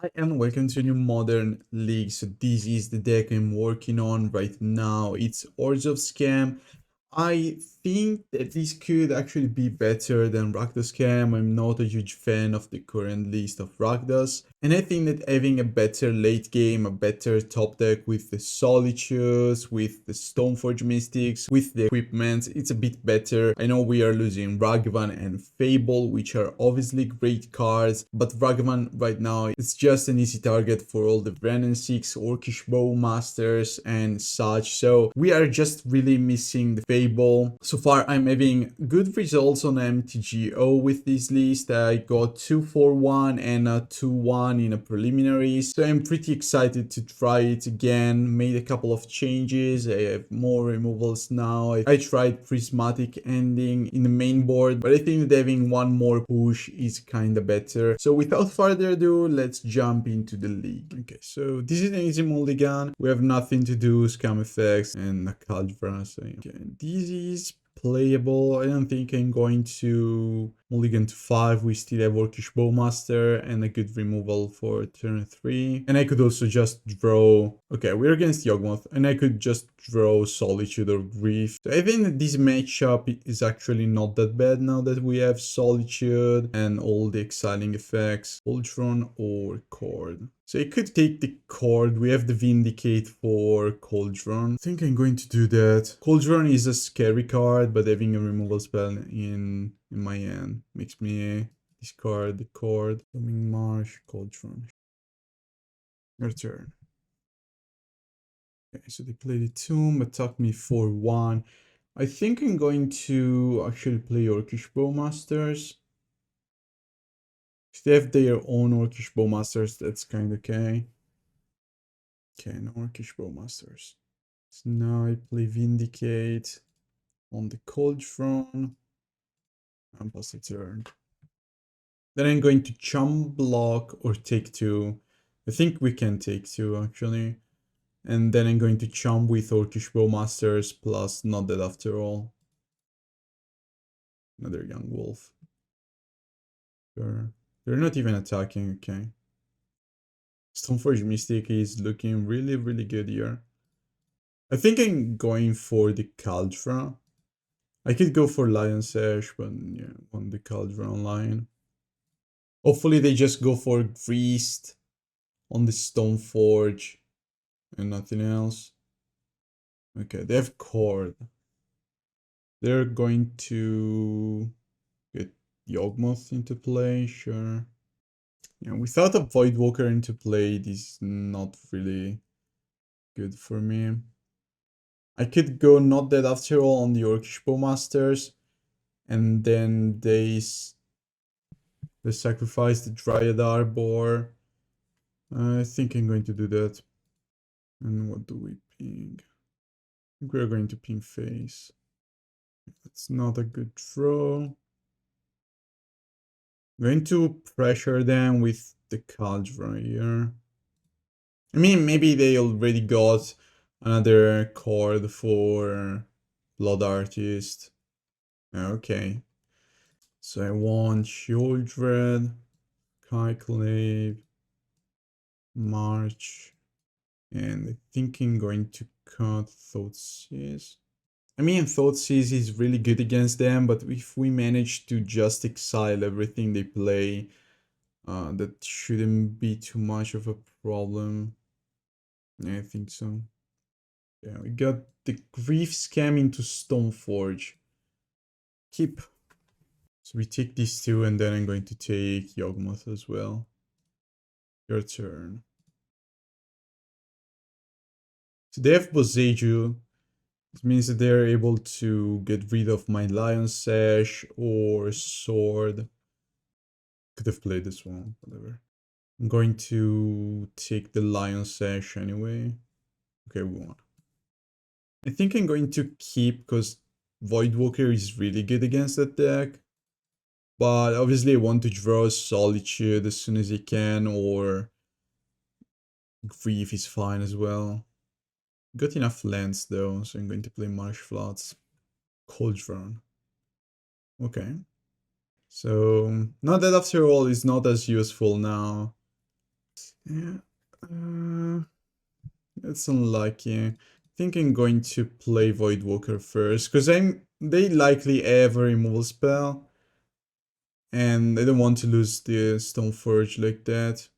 Hi and welcome to a new Modern League. So this is the deck I'm working on right now. It's Orzhov Scam. I think that this could actually be better than Rakdos Scam. I'm not a huge fan of the current list of Rakdos. And I think that having a better late game, a better top deck with the Solitudes, with the Stoneforge Mystics, with the equipment, it's a bit better. I know we are losing Ragavan and Fable, which are obviously great cards, but Ragavan right now is just an easy target for all the Brandon 6, Orcish Bowmasters and such. So we are just really missing the Fable. So far I'm having good results on MTGO with this list. I got 2-4-1 and a 2-1 in a preliminary, so I'm pretty excited to try it again. Made a couple of changes. I have more removals now. I tried Prismatic Ending in the main board, but I think that having one more push is kinda better. So without further ado, let's jump into the league. Okay, so this is an easy mulligan. We have nothing to do, scam effects and a Kaldra. So okay, this is playable. I don't think I'm going to mulligan to 5. We still have Orcish Bowmaster and a good removal for turn 3. And I could also just draw... Okay, we're against Yawgmoth, and I could just draw Solitude or Grief. So I think that this matchup is actually not that bad now that we have Solitude and all the exciting effects. Cauldron or Cord. So I could take the Cord. We have the Vindicate for Cauldron. I think I'm going to do that. Cauldron is a scary card, but having a removal spell in my hand makes me discard the Cord. Coming Marsh, Cauldron. Your turn. Okay, so they play the Tomb, attack me for 1. I think I'm going to actually play Orcish Bowmasters. If they have their own Orcish Bowmasters, that's kind of okay. Okay, no Orcish Bowmasters. So now I play Vindicate on the Cauldron and pass the turn. Then I'm going to chump block or take 2. I think we can take 2 actually. And then I'm going to chump with Orcish Bowmasters plus Not Dead After All. Another young wolf. Sure. They're not even attacking, okay. Stoneforge Mystic is looking really, really good here. I think I'm going for the Kaldra. I could go for Lion Sash, but yeah, on the Kaldra online. Hopefully they just go for Greased on the Stoneforge and nothing else. Okay, they have Cord. They're going to get Yawgmoth into play, sure. Yeah, without a Voidwalker into play, this is not really good for me. I could go Not Dead After All on the Orcish Bowmasters, and then they sacrifice the Dryad Arbor. I think I'm going to do that. And what do we ping? I think we're going to ping face. That's not a good draw. I'm going to pressure them with the Kaldra here. I mean, maybe they already got another card for Blood Artist. Okay. So I want Sheoldred, Skyclave, March, and I think I'm going to cut Thoughtseize. I mean, Thoughtseize is really good against them, but if we manage to just exile everything they play, that shouldn't be too much of a problem. Yeah, I think so. Yeah, we got the Grief Scam into Stoneforge. Keep. So we take these 2, and then I'm going to take Yawgmoth as well. Your turn. So they have Boseiju. It means that they're able to get rid of my Lion Sash or Sword. Could have played this one, whatever. I'm going to take the Lion Sash anyway. Okay, we won. I think I'm going to keep because Voidwalker is really good against that deck. But obviously I want to draw Solitude as soon as I can, or Grief is fine as well. Got enough lands though, so I'm going to play Marsh Flats. Cauldron. Okay. So, Not Dead After All is not as useful now. Yeah. That's unlucky. I think I'm going to play Voidwalker first, because they likely have a removal spell. And I don't want to lose the Stoneforge like that.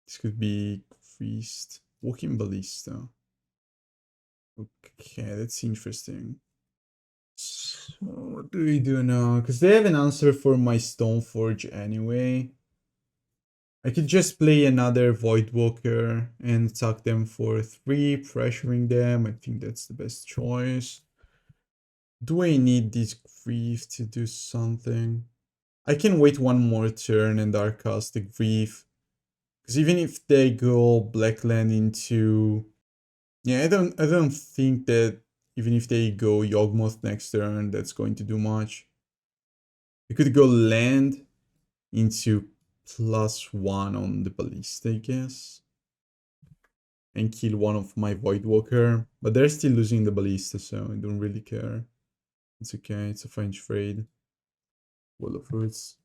This could be Feast. Walking Ballista. Okay, that's interesting. So what do we do now? Because they have an answer for my Stoneforge anyway. I could just play another Voidwalker and attack them for 3, pressuring them. I think that's the best choice. Do I need this Grief to do something? I can wait one more turn and Darkcast the Grief. Because even if they go Blackland into... Yeah, I don't think that even if they go Yawgmoth next turn, that's going to do much. They could go land into +1 on the Ballista, I guess. And kill one of my Voidwalker. But they're still losing the Ballista, so I don't really care. It's okay, it's a fine trade. Wall of Roots.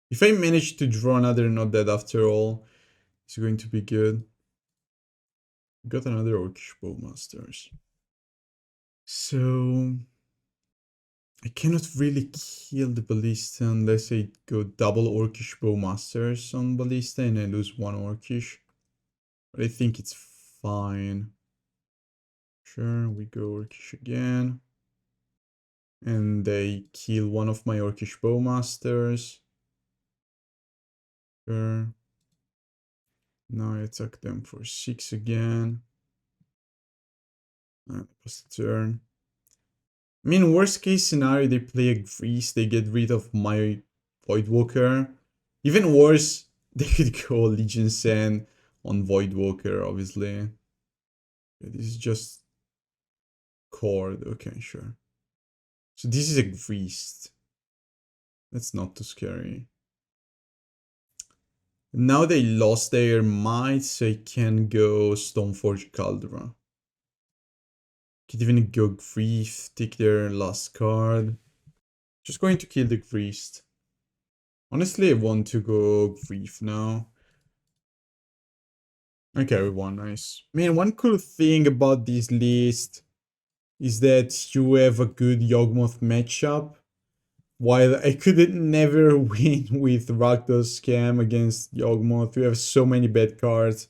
If I manage to draw another Not Dead after all, it's going to be good. Got another Orcish Bowmasters. So I cannot really kill the Ballista unless I go double Orcish Bowmasters on Ballista and I lose one Orcish. But I think it's fine. Sure, we go Orcish again. And they kill one of my Orcish Bowmasters. Sure. Now I attack them for 6 again. And pass the turn. I mean, worst case scenario, they play a Grease, they get rid of my Voidwalker. Even worse, they could go Legion Sand on Voidwalker, obviously. Okay, this is just Cord. Okay, sure. So this is a Greased. That's not too scary. Now they lost their might, so I can go Stoneforge Caldra. Could even go Grief, take their last card. Just going to kill the Priest. Honestly, I want to go Grief now. Okay, we won, nice. Man, one cool thing about this list is that you have a good Yawgmoth matchup. While I could never win with Rakdos Scam against Yawgmoth, you have so many bad cards.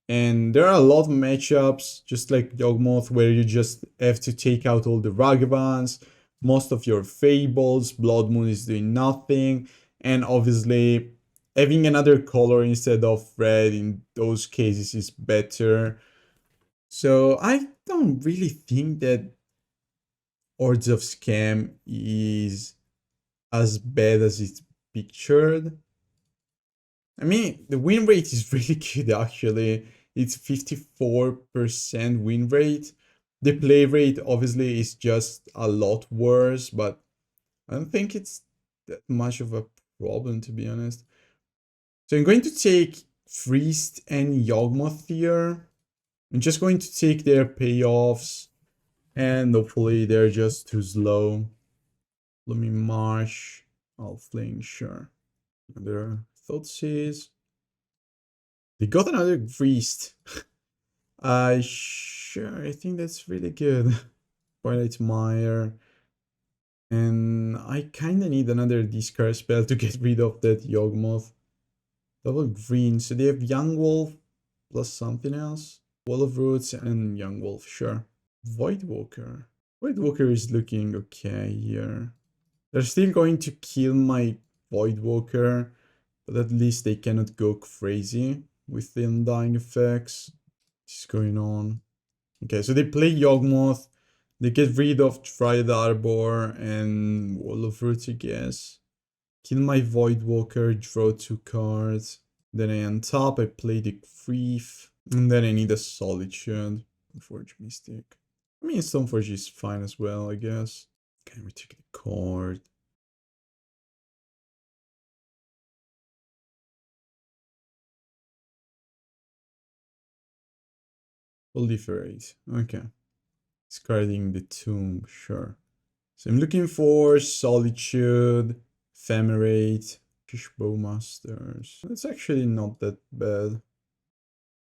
And there are a lot of matchups, just like Yawgmoth, where you just have to take out all the Ragavans, most of your Fables, Blood Moon is doing nothing, and obviously having another color instead of red in those cases is better. So I don't really think that Orzhov Scam is as bad as it's pictured. I mean, the win rate is really good actually. It's 54% win rate. The play rate obviously is just a lot worse, but I don't think it's that much of a problem, to be honest. So I'm going to take Priest and Yawgmoth here. I'm just going to take their payoffs, and hopefully they're just too slow. Let me Marsh. I'll fling, sure. Another Thoughtseize. They got another Priest. Sure, I think that's really good. Twilight Mire. And I kinda need another discard spell to get rid of that Yawgmoth. Double green, so they have Young Wolf plus something else. Wall of Roots and Young Wolf, sure. Voidwalker. Voidwalker is looking okay here. They're still going to kill my Voidwalker, but at least they cannot go crazy with the undying effects. What's going on? Okay, so they play Yawgmoth. They get rid of Triad Arbor and Wall of Roots, I guess. Kill my Voidwalker, draw 2 cards. Then I untap, I play the Grief. And then I need a Solitude. Stoneforge Mystic. I mean, Stoneforge is fine as well, I guess. Okay, we take the card. Proliferate. Okay. Discarding the Tomb, sure. So I'm looking for Solitude, Ephemerate, Orcish Bowmasters. It's actually not that bad.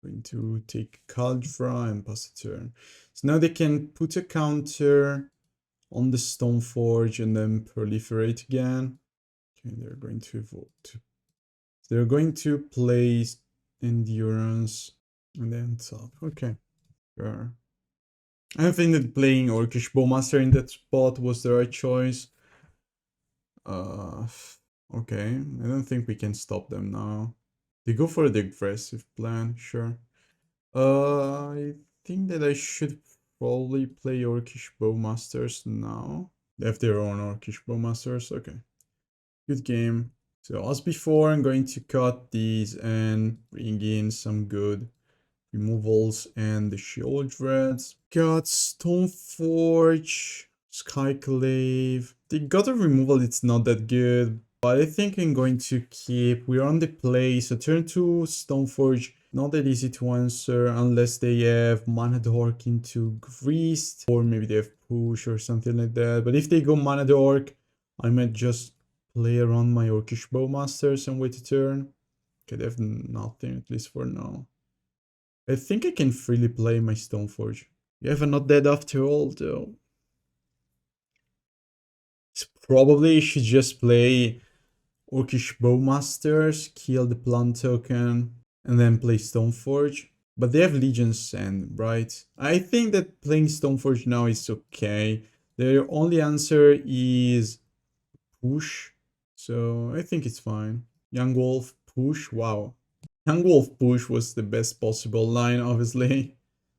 Going to take Kaldra and pass a turn. So now they can put a counter on the Stoneforge and then proliferate again. Okay, they're going to vote. They're going to play Endurance and then top. Okay, sure. I don't think that playing Orcish Bowmaster in that spot was the right choice. Okay, I don't think we can stop them now. They go for the aggressive plan, sure. I think that I should probably play Orcish Bowmasters now. They have their own Orcish Bowmasters, okay. Good game. So as before, I'm going to cut these and bring in some good removals and the Sheoldred. Got Stoneforge, Skyclave. The God of Removal, it's not that good, but I think I'm going to keep. We're on the play, so turn 2 Stoneforge. Not that easy to answer unless they have Mana Dork into Greased, or maybe they have Push or something like that. But if they go Mana Dork, I might just play around my Orcish Bowmasters and wait a turn. Okay, they have nothing, at least for now. I think I can freely play my Stoneforge. You have a Not Dead After All, though. So probably should just play Orcish Bowmasters, kill the plant token, and then play Stoneforge. But they have Legion's Sand, right? I think that playing Stoneforge now is okay. Their only answer is push. So I think it's fine. Young Wolf, push, wow. Young Wolf push was the best possible line, obviously.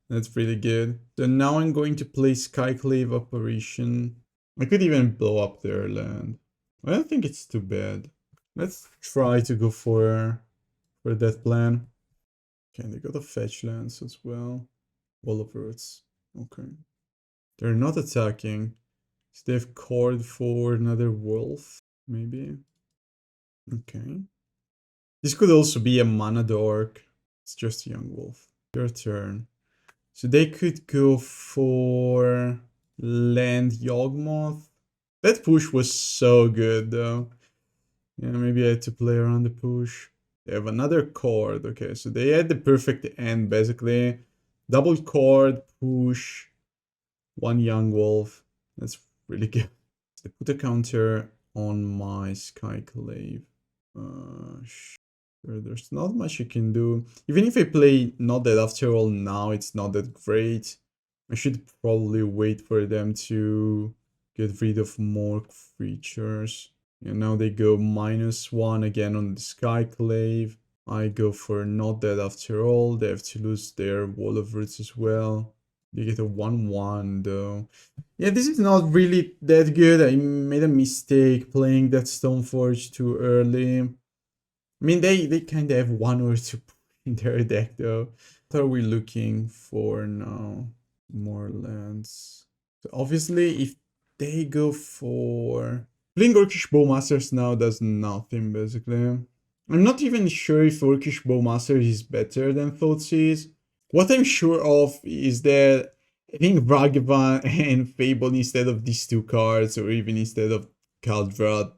That's pretty good. So now I'm going to play Skyclave Apparition. I could even blow up their land. I don't think it's too bad. Let's try to go for that plan. Okay, they got the fetch lands as well. Wall of Roots. Okay. They're not attacking. So they have cord for another wolf, maybe. Okay. This could also be a mana dork. It's just a young wolf. Your turn. So they could go for land Yawgmoth. That push was so good though. Yeah, maybe I had to play around the push. They have another cord. Okay, so they had the perfect end basically. Double cord, push, one young wolf. That's really good. So they put a counter on my Skyclave. Sure, there's not much you can do. Even if I play Not Dead After All now, it's not that great. I should probably wait for them to get rid of more creatures. And now they go -1 again on the Skyclave. I go for Not Dead After All. They have to lose their Wall of Roots as well. They get a 1/1 though. Yeah, this is not really that good. I made a mistake playing that Stoneforge too early. I mean, they kind of have one or two in their deck though. What are we looking for now? More lands. So obviously, if they go for... Playing Orcish Bowmasters now does nothing, basically. I'm not even sure if Orcish Bowmasters is better than Thoughtseize. What I'm sure of is that I think Ragavan and Fable instead of these two cards, or even instead of Kaldra,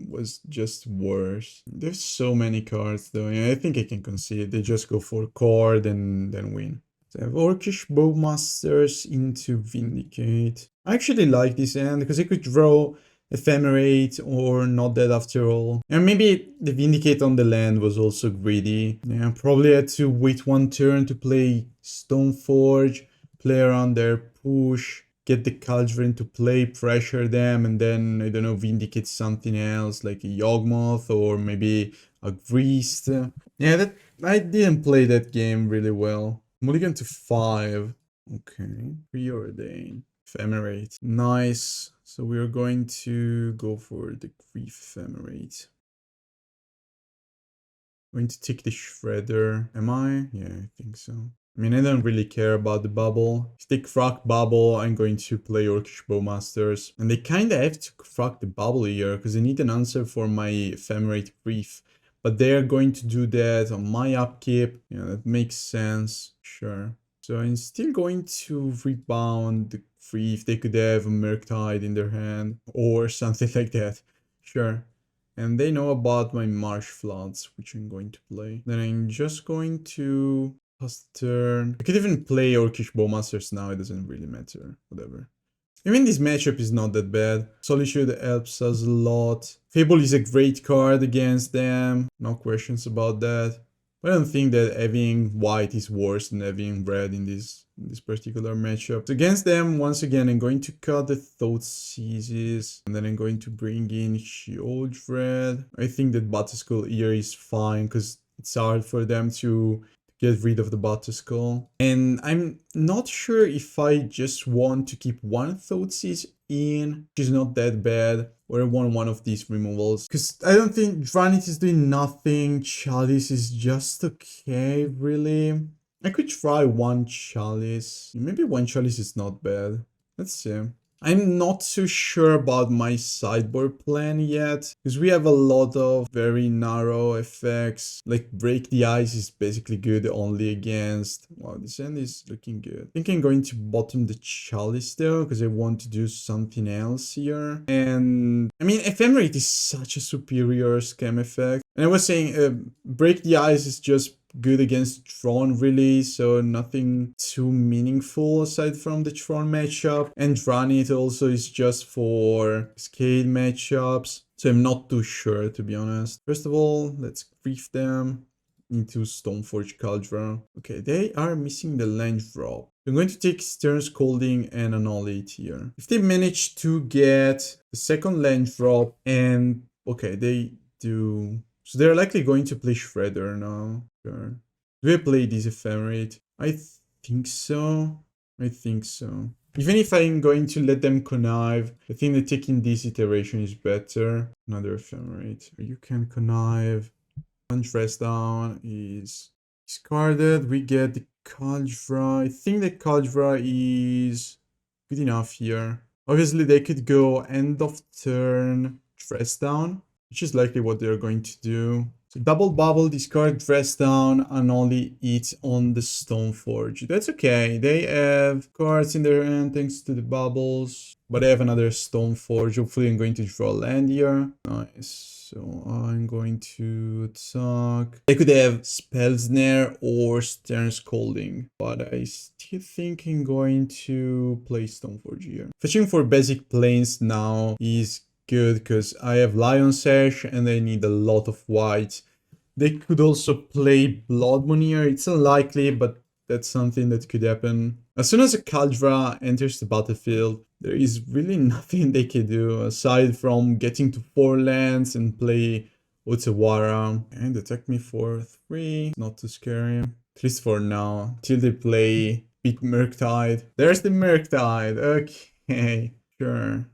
was just worse. There's so many cards though, yeah, I think I can concede. They just go for cord and then win. So I have Orcish Bowmasters into Vindicate. I actually like this hand because I could draw Ephemerate or Not Dead After All. And maybe the Vindicate on the land was also greedy. Yeah, probably had to wait one turn to play Stoneforge, play around their push, get the Kaldra into play, pressure them, and then, I don't know, Vindicate something else, like a Yawgmoth or maybe a Greased. Yeah, that I didn't play that game really well. Mulligan to 5. Okay, Preordain. Ephemerate. Nice. So we are going to go for the Grief Ephemerate. Going to take the Shredder. Am I? Yeah, I think so. I mean, I don't really care about the bubble. If they crack bubble, I'm going to play Orcish Bowmasters. And they kind of have to crack the bubble here, because they need an answer for my Ephemerate Grief. But they're going to do that on my upkeep. Yeah, that makes sense. Sure. So I'm still going to rebound the Grief. They could have a Murktide in their hand or something like that. Sure. And they know about my Marsh Flats, which I'm going to play. Then I'm just going to pass the turn. I could even play Orcish Bowmasters now, it doesn't really matter. Whatever. Even this matchup is not that bad. Solitude helps us a lot. Fable is a great card against them. No questions about that. But I don't think that having white is worse than having red in this particular matchup. So against them, once again, I'm going to cut the Thoughtseizes. And then I'm going to bring in Sheoldred. I think that Batterskull here is fine because it's hard for them to get rid of the Batterskull. And I'm not sure if I just want to keep one Thoughtseize in, which is not that bad, or I want one of these removals. Because I don't think Drannith is doing nothing, Chalice is just okay, really. I could try one Chalice. Maybe one Chalice is not bad. Let's see. I'm not too sure about my sideboard plan yet, because we have a lot of very narrow effects. Like Break the Ice is basically good only against... Wow, this end is looking good. I think I'm going to bottom the Chalice though, because I want to do something else here. And I mean, Ephemerate is such a superior scam effect. And I was saying, Break the Ice is just good against Tron really, so nothing too meaningful aside from the Tron matchup. And Drannith also is just for scale matchups, so I'm not too sure to be honest. First of all, let's grief them into Stoneforge Kaldra. Okay, they are missing the land drop. I'm going to take Stern Scolding and Annihilate here. If they manage to get the second land drop and... okay, they do... so they're likely going to play Shredder now. Sure. Do I play this Ephemerate? I think so. I think so. Even if I'm going to let them connive, I think that taking this iteration is better. Another Ephemerate. You can connive. One dress down is discarded. We get the Kaldra. I think the Kaldra is good enough here. Obviously, they could go end of turn, dress down, which is likely what they're going to do. So double bubble, discard, dress down, and only eat on the Stoneforge. That's okay. They have cards in their hand thanks to the bubbles. But I have another Stoneforge. Hopefully I'm going to draw land here. Nice. So I'm going to attack. I could have Spellsnare or Stern Scolding, but I still think I'm going to play Stoneforge here. Fetching for basic planes now is good because I have Lion Sash and I need a lot of white. They could also play Blood Moon here. It's unlikely, but that's something that could happen. As soon as a Kaldra enters the battlefield, there is really nothing they can do aside from getting to 4 lands and play Otawara. And attack me for 3. Not too scary. At least for now. Till they play beat Murktide. There's the Murktide. Okay, sure.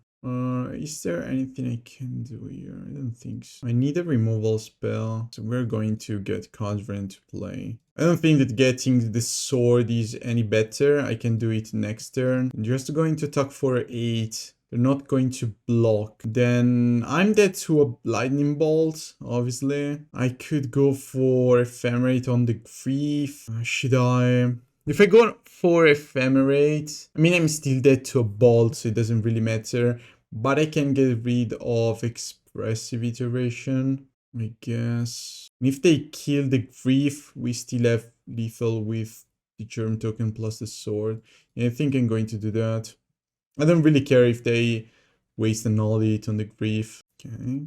Is there anything I can do here? I don't think so. I need a removal spell, so we're going to get Kaldra into play. I don't think that getting the sword is any better. I can do it next turn. I'm just going to attack for 8. They're not going to block. Then I'm dead to a lightning bolt, obviously. I could go for Ephemerate on the grief. Should I? If I go for Ephemerate, I mean, I'm still dead to a bolt, so it doesn't really matter. But I can get rid of Expressive Iteration, I guess. And if they kill the grief, we still have lethal with the Germ token plus the sword. And I think I'm going to do that. I don't really care if they waste an knowledge on the grief. Okay.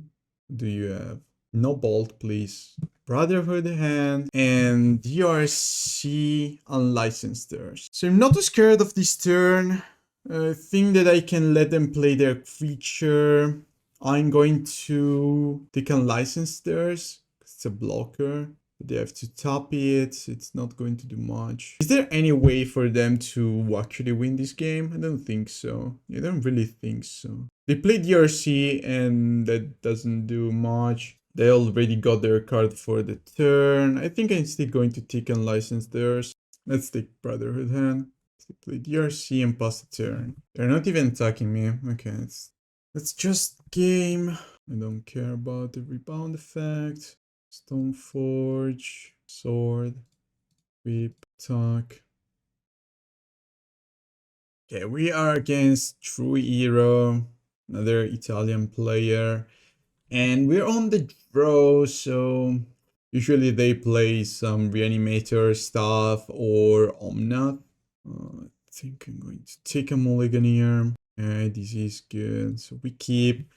What do you have? No bolt, please. Brotherhood hand and DRC Unlicensed Thirst. So I'm not too scared of this turn. I think that I can let them play their creature. I'm going to take Unlicensed Thirst. It's a blocker. But they have to tap it. It's not going to do much. Is there any way for them to actually win this game? I don't think so. I don't really think so. They play DRC and that doesn't do much. They already got their card for the turn. I think I'm still going to take Unlicensed Thirst. Let's take Brotherhood hand. Let's play DRC and pass the turn. They're not even attacking me. Okay, let's just game. I don't care about the rebound effect. Stoneforge, sword, whip, attack. Okay, we are against True Hero, another Italian player. And we're on the draw, so usually they play some Reanimator stuff or Omnath. I think I'm going to take a mulligan here. Okay, this is good. So we keep.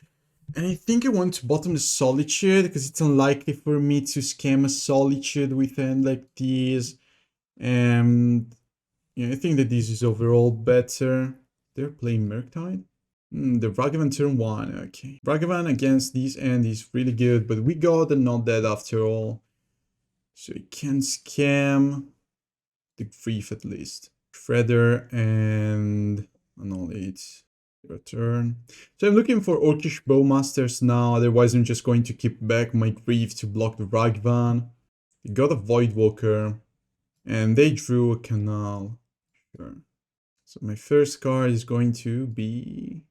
And I think I want to bottom the Solitude because it's unlikely for me to scam a Solitude with hand like this. And yeah, I think that this is overall better. They're playing Murktide. The Ragavan turn 1, okay. Ragavan against this end is really good, but we got the not dead after all. So it can scam the Grief at least. Shredder and Annihilate. Your turn. So I'm looking for Orcish Bowmasters now, otherwise I'm just going to keep back my Grief to block the Ragavan. They got a Voidwalker. And they drew a Canal. Sure. So my first card is going to be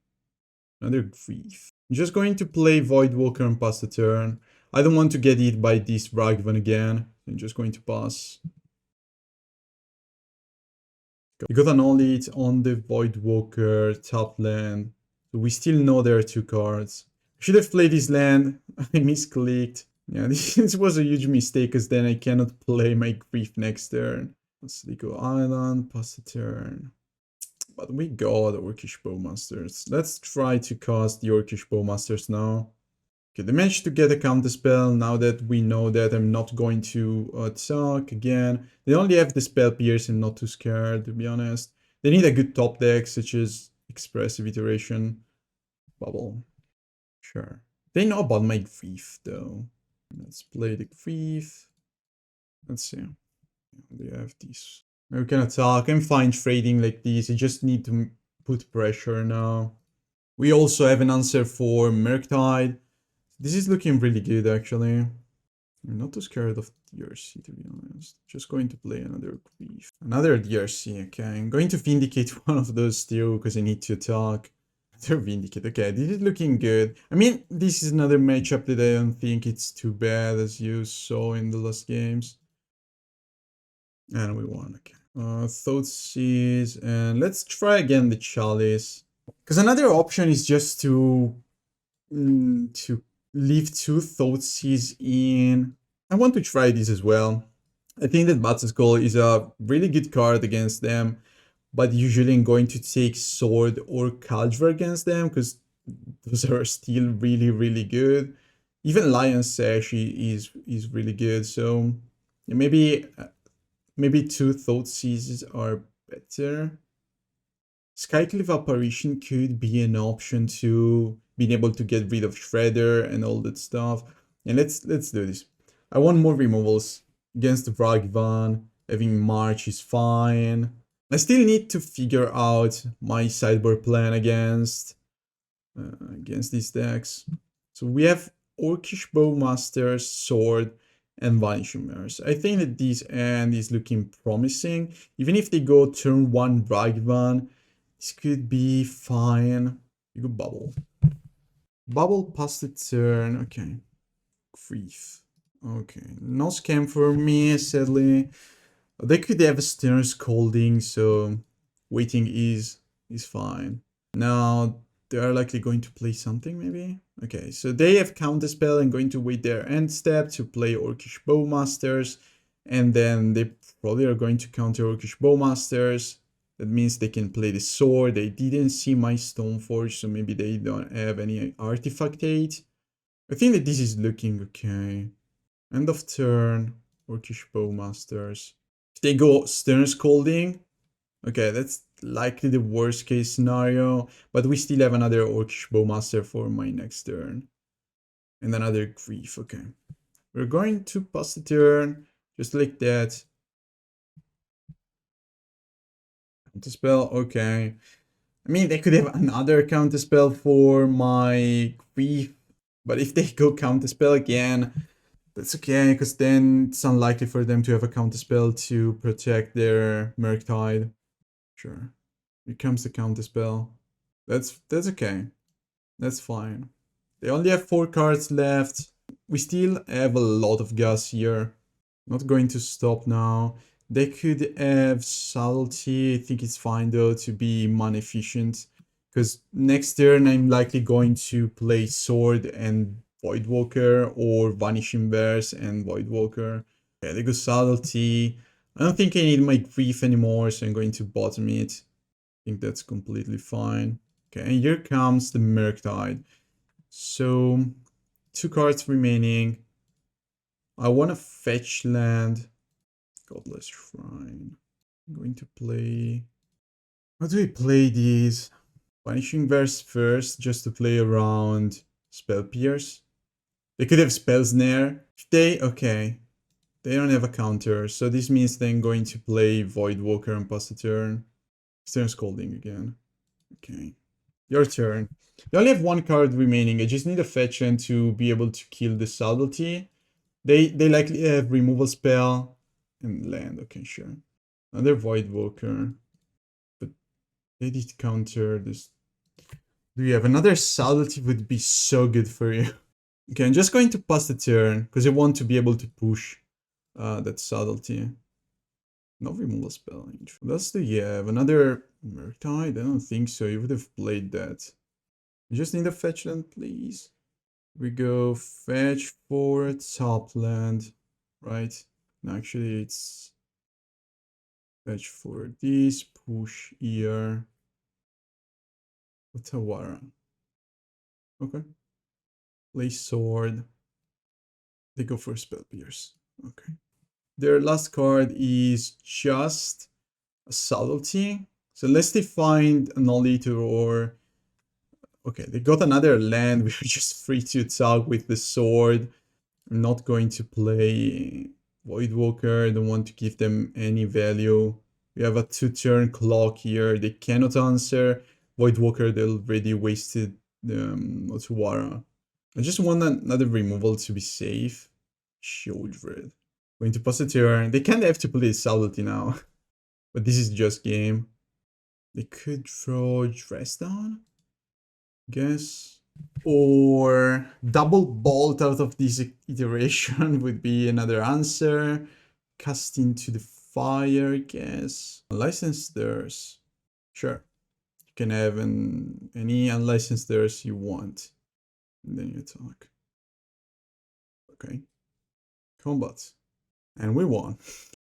another Grief. I'm just going to play Voidwalker and pass the turn. I don't want to get hit by this Ragavan again. I'm just going to pass. You got an Annihilate on the Voidwalker top land. So we still know there are 2 cards. I should have played this land. I misclicked. Yeah, this was a huge mistake because then I cannot play my Grief next turn. Let's go Island, pass the turn. But we got Orcish Bowmasters. Let's try to cast the Orcish Bowmasters now. Okay, they managed to get a counterspell. Now that we know that I'm not going to attack again. They only have the spell pierce and not too scared, to be honest. They need a good top deck, such as Expressive Iteration. Bubble. Sure. They know about my Grief, though. Let's play the Grief. Let's see. They have these. We can attack. I'm fine trading like this. I just need to put pressure now. We also have an answer for Murktide. This is looking really good, actually. I'm not too scared of DRC, to be honest. Just going to play another Grief. Another DRC, okay. I'm going to Vindicate one of those still, because I need to attack. Another Vindicate, okay. This is looking good. I mean, this is another matchup that I don't think it's too bad, as you saw in the last games. And we won, okay. Thoughtseize, and let's try again the Chalice. Because another option is just to leave 2 Thoughtseize in. I want to try this as well. I think that Batterskull is a really good card against them, but usually I'm going to take Sword or Kaldra against them because those are still really, really good. Even Lion Sash is really good, so maybe 2 Thoughtseizes are better. Skyclave apparition could be an option to being able to get rid of Shredder and all that stuff. And let's do this. I want more removals against the Ragavan. Having March is fine. I still need to figure out my sideboard plan against these decks. So we have Orcish Bowmasters, Sword, and Vanishing Mirrors. I think that this end is looking promising. Even if they go turn 1 Ragavan, this could be fine. You go Bubble. Bubble past the turn. Okay. Grief. Okay. No scam for me, sadly. They could have a Stern Scolding, so waiting is fine. Now, they are likely going to play something, maybe? Okay, so they have Counterspell and going to wait their end step to play Orcish Bowmasters. And then they probably are going to counter Orcish Bowmasters. That means they can play the Sword. They didn't see my Stoneforge, so maybe they don't have any Artifact 8. I think that this is looking okay. End of turn, Orcish Bowmasters. If they go Stern Scolding, okay, that's likely the worst case scenario, but we still have another Orcish Bowmaster for my next turn. And another Grief, okay. We're going to pass the turn, just like that. Counterspell, okay. I mean, they could have another counterspell for my Grief, but if they go counterspell again, that's okay, because then it's unlikely for them to have a counterspell to protect their Murktide. Sure. Here comes the counterspell. That's okay. That's fine. They only have 4 cards left. We still have a lot of gas here. Not going to stop now. They could have Subtlety. I think it's fine though to be mana efficient. Because next turn I'm likely going to play Sword and Voidwalker or Vanishing Bears and Voidwalker. Okay, they go Subtlety. I don't think I need my Grief anymore, so I'm going to bottom it. I think that's completely fine. Okay, and here comes the Murktide. So, 2 cards remaining. I want to fetch land. Godless Shrine. I'm going to play... How do we play these? Vanishing Bears first, just to play around Spell Pierce. They could have Spell Snare. If they... Okay. They don't have a counter, so this means they're going to play Voidwalker and pass the turn. Stern Scolding again. Okay. Your turn. They only have 1 card remaining. I just need a fetch land to be able to kill the Subtlety. They likely have removal spell and land. Okay, sure. Another Voidwalker. But they did counter this. Do you have another Subtlety? Would be so good for you. Okay, I'm just going to pass the turn because I want to be able to push that Subtlety. No removal spell. What else do you have? Another Murktide? I don't think so. You would have played that. You just need a fetch land, please. We go fetch for top land, right? No, actually, it's fetch for this, push here. Otawara. Okay. Play sword. They go for Spell Pierce. Okay. Their last card is just a Subtlety. So unless they find an Annihilator or... Okay, they got another land. We're just free to attack with the sword. I'm not going to play Voidwalker. I don't want to give them any value. We have a 2-turn clock here. They cannot answer. Voidwalker, they already wasted the Otawara. I just want another removal to be safe. Sheoldred. Going to pass a turn. They kind of have to play Subtlety now. But this is just game. They could throw Dress Down, guess. Or double bolt out of this iteration would be another answer. Cast into the fire, I guess. Unlicensed Thirst. Sure. You can have any unlicensed Thirst you want. And then you attack. Okay. Combat. And we won.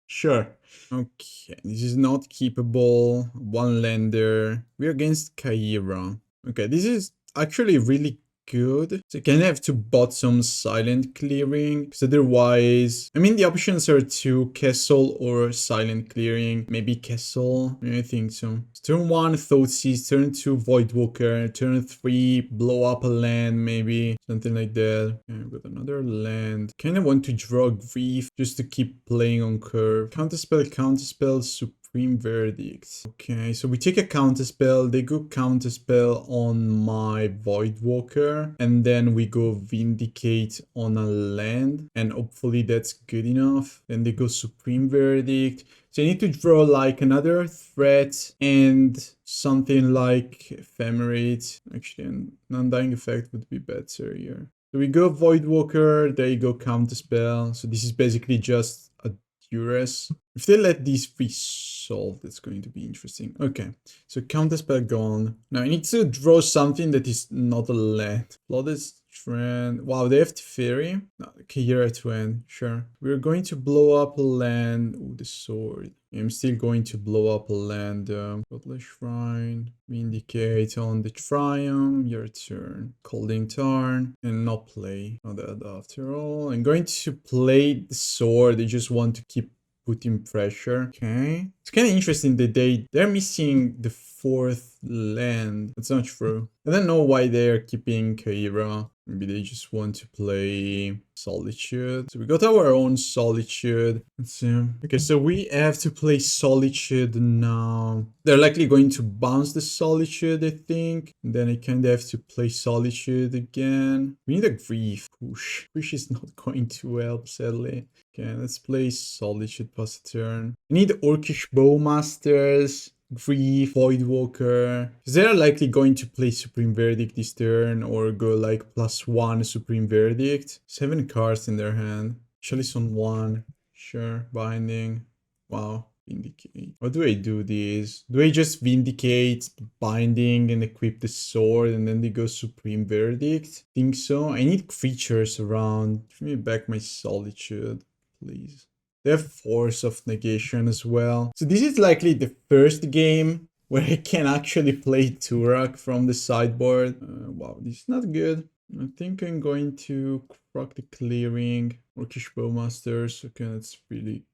Sure. Okay, this is not keepable. 1 lander. We're against Kaira. Okay, this is actually really good. So you can have to bottom silent clearing, because otherwise, I mean, the options are to castle or silent clearing. Maybe castle. I think so. Turn 1, Thoughtseize. Turn 2, Voidwalker. Turn 3, blow up a land, maybe. Something like that. Okay, with another land. Kind of want to draw Grief just to keep playing on curve. Counterspell, Supreme Verdict. Okay, so we take a counterspell. They go counterspell on my Voidwalker. And then we go Vindicate on a land. And hopefully that's good enough. Then they go Supreme Verdict. So you need to draw like another threat and something like Ephemerate. Actually, an Undying Effect would be better here. So we go Voidwalker, there you go Counterspell. So this is basically just a Duress. If they let these 3 solve, that's going to be interesting. Okay, so Counterspell gone. Now I need to draw something that is not a land. Flawless Trend. Wow, they have Teferi. No, Kaira Twin, sure. We're going to blow up a land. Ooh, the sword. I'm still going to blow up a land. Godless Shrine. Vindicate on the Triumph. Your turn. Colding Tarn. And not play. Not that after all. I'm going to play the sword. I just want to keep putting pressure. Okay. It's kind of interesting that they're missing the 4th land. That's not true. I don't know why they're keeping Kaira. Maybe they just want to play Solitude. So we got our own Solitude. Let's see. Okay, so we have to play Solitude now. They're likely going to bounce the Solitude, I think. And then I kind of have to play Solitude again. We need a Grief push. Push is not going to help, sadly. Okay, let's play Solitude pass the turn. I need Orcish Bowmasters. Grief, Voidwalker. They're likely going to play Supreme Verdict this turn or go like +1 Supreme Verdict. 7 cards in their hand. Chalice on 1. Sure. Binding. Wow. Vindicate. How do I do this? Do I just Vindicate, Binding, and equip the sword, and then they go Supreme Verdict? Think so. I need creatures around. Give me back my Solitude, please. They have Force of Negation as well. So this is likely the first game where I can actually play Tourach from the sideboard. Wow, this is not good. I think I'm going to crack the clearing. Orcish Bowmasters. Okay,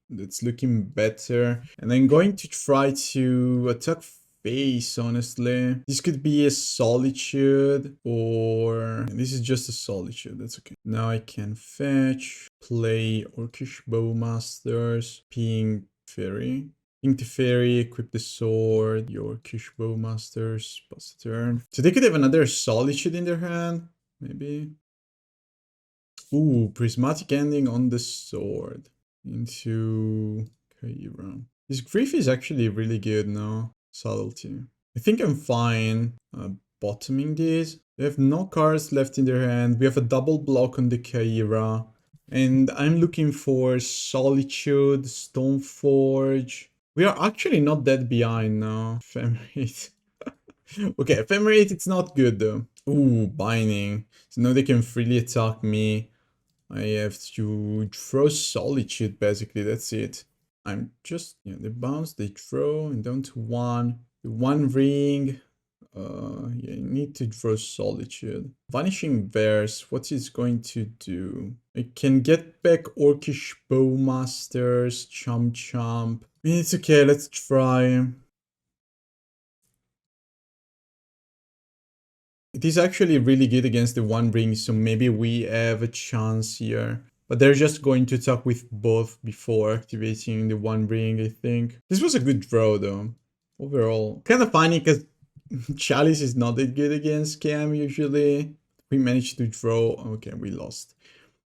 that's looking better. And I'm going to try to attack face, honestly. This could be a Solitude, or this is just a Solitude. That's okay. Now I can fetch, play Orcish Bowmasters, ping Fairy. Ping the Fairy, equip the sword, the Orcish Bowmasters, pass the turn. So they could have another Solitude in their hand. Maybe. Ooh, Prismatic Ending on the sword. Into Kaira. This Grief is actually really good now. Subtlety. I think I'm fine bottoming these. They have no cards left in their hand. We have a double block on the Kaira. And I'm looking for Solitude, Stoneforge. We are actually not that behind now. Ephemerate. Okay, Ephemerate, it's not good though. Ooh, Binding. So now they can freely attack me. I have to throw Solitude, basically, that's it. I'm just, yeah, they bounce, they throw, and down to one. The one ring. Yeah, I need to throw Solitude. Vanishing Bears, what is going to do? I can get back Orcish Bowmasters, Chomp Chomp. I mean, it's okay, let's try. It is actually really good against the one ring, so maybe we have a chance here. But they're just going to attack with both before activating the one ring, I think. This was a good draw though, overall. Kind of funny because Chalice is not that good against Scam usually. We managed to draw, okay, we lost.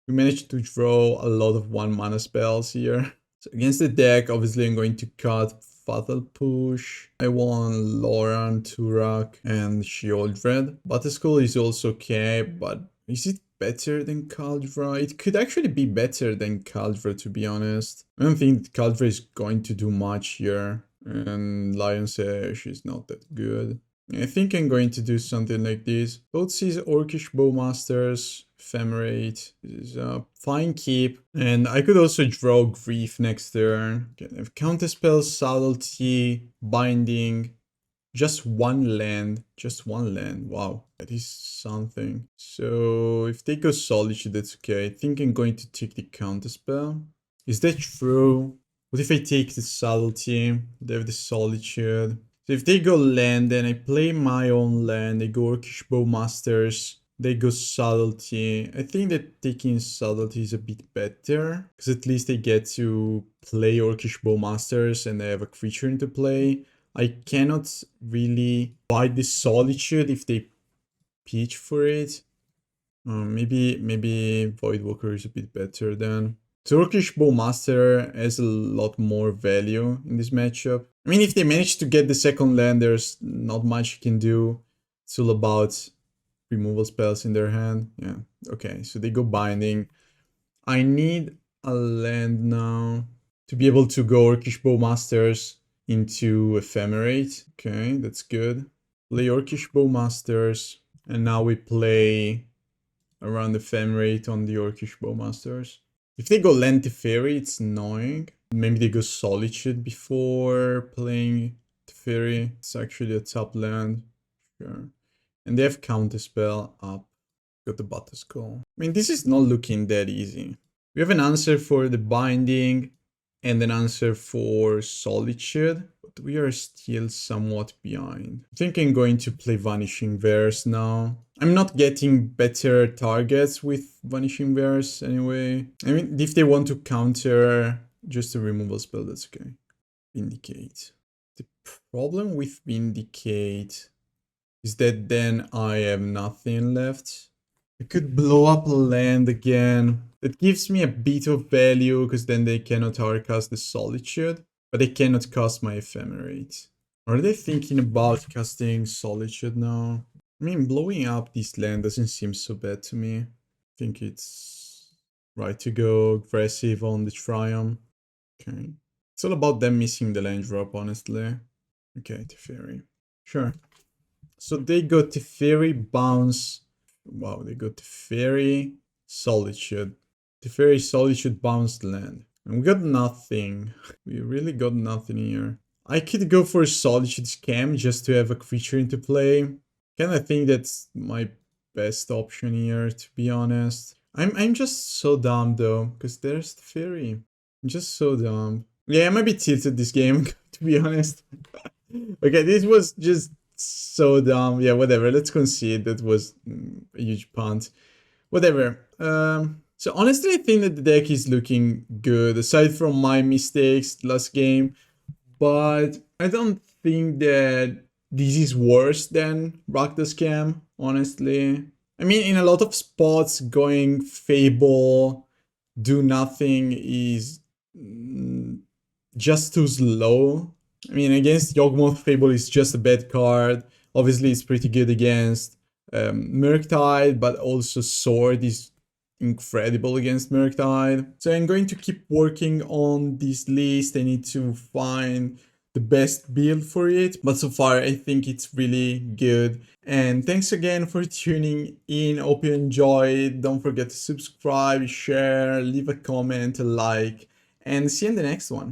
We managed to draw a lot of 1-mana spells here. So against the deck, obviously I'm going to cut Fatal Push. I want Loran, Tourach, and Sheoldred. Batterskull is also okay, but is it better than Kaldra? It could actually be better than Kaldra, to be honest. I don't think Kaldra is going to do much here. And Lion Sash is not that good. I think I'm going to do something like this. Thoughtseize, Orcish Bowmasters, Ephemerate. This is a fine keep. And I could also draw Grief next turn. Okay, I have Counterspell, Subtlety, Binding. Just one land. Just one land. Wow, that is something. So if they go Solitude, that's okay. I think I'm going to take the Counterspell. Is that true? What if I take the Subtlety? They have the Solitude. So if they go land, then I play my own land. They go Orcish Bowmasters. They go Subtlety. I think that taking Subtlety is a bit better. Because at least they get to play Orcish Bowmasters and they have a creature into play. I cannot really buy the Solitude if they pitch for it. Maybe Voidwalker is a bit better then. So Orcish Bowmaster has a lot more value in this matchup. I mean, if they manage to get the second land, there's not much you can do. It's all about removal spells in their hand. Yeah, okay, so they go Binding. I need a land now to be able to go Orcish Bowmasters into Ephemerate. Okay, that's good. Play Orcish Bowmasters, and now we play around Ephemerate on the Orcish Bowmasters. If they go land Teferi, it's annoying. Maybe they go Solitude before playing Teferi. It's actually a top land. Sure. And they have Counterspell up. Got the Batterskull. I mean, this is not looking that easy. We have an answer for the Binding and an answer for Solitude, but we are still somewhat behind. I think I'm going to play Vanishing Verse now. I'm not getting better targets with Vanishing Verse anyway. I mean, if they want to counter just a removal spell, that's okay. Vindicate. The problem with Vindicate is that then I have nothing left. I could blow up a land again. That gives me a bit of value because then they cannot hardcast the Solitude, but they cannot cast my Ephemerate. Are they thinking about casting Solitude now? I mean, blowing up this land doesn't seem so bad to me. I think it's right to go aggressive on the Triumph. Okay. It's all about them missing the land drop, honestly. Okay, Teferi. Sure. So they got Teferi, bounce. Wow, they got Teferi, Solitude. Teferi, Solitude, bounced land. And we got nothing. We really got nothing here. I could go for a Solitude Scam just to have a creature into play. Kinda think that's my best option here, to be honest. I'm just so dumb though, because there's Teferi. I'm just so dumb. Yeah, I'm a bit tilted this game, to be honest. Okay, this was just so dumb. Yeah, whatever. Let's concede that was a huge punt. Whatever. So honestly, I think that the deck is looking good, aside from my mistakes last game. But I don't think that this is worse than Rakdos Scam, honestly. I mean, in a lot of spots, going Fable, do nothing is just too slow. I mean, against Yawgmoth, Fable is just a bad card. Obviously, it's pretty good against Murktide, but also Sword is incredible against Murktide. So I'm going to keep working on this list. I need to find the best build for it, but so far I think it's really good. And thanks again for tuning in. Hope you enjoyed. Don't forget to subscribe, share, leave a comment, a like, and see you in the next one.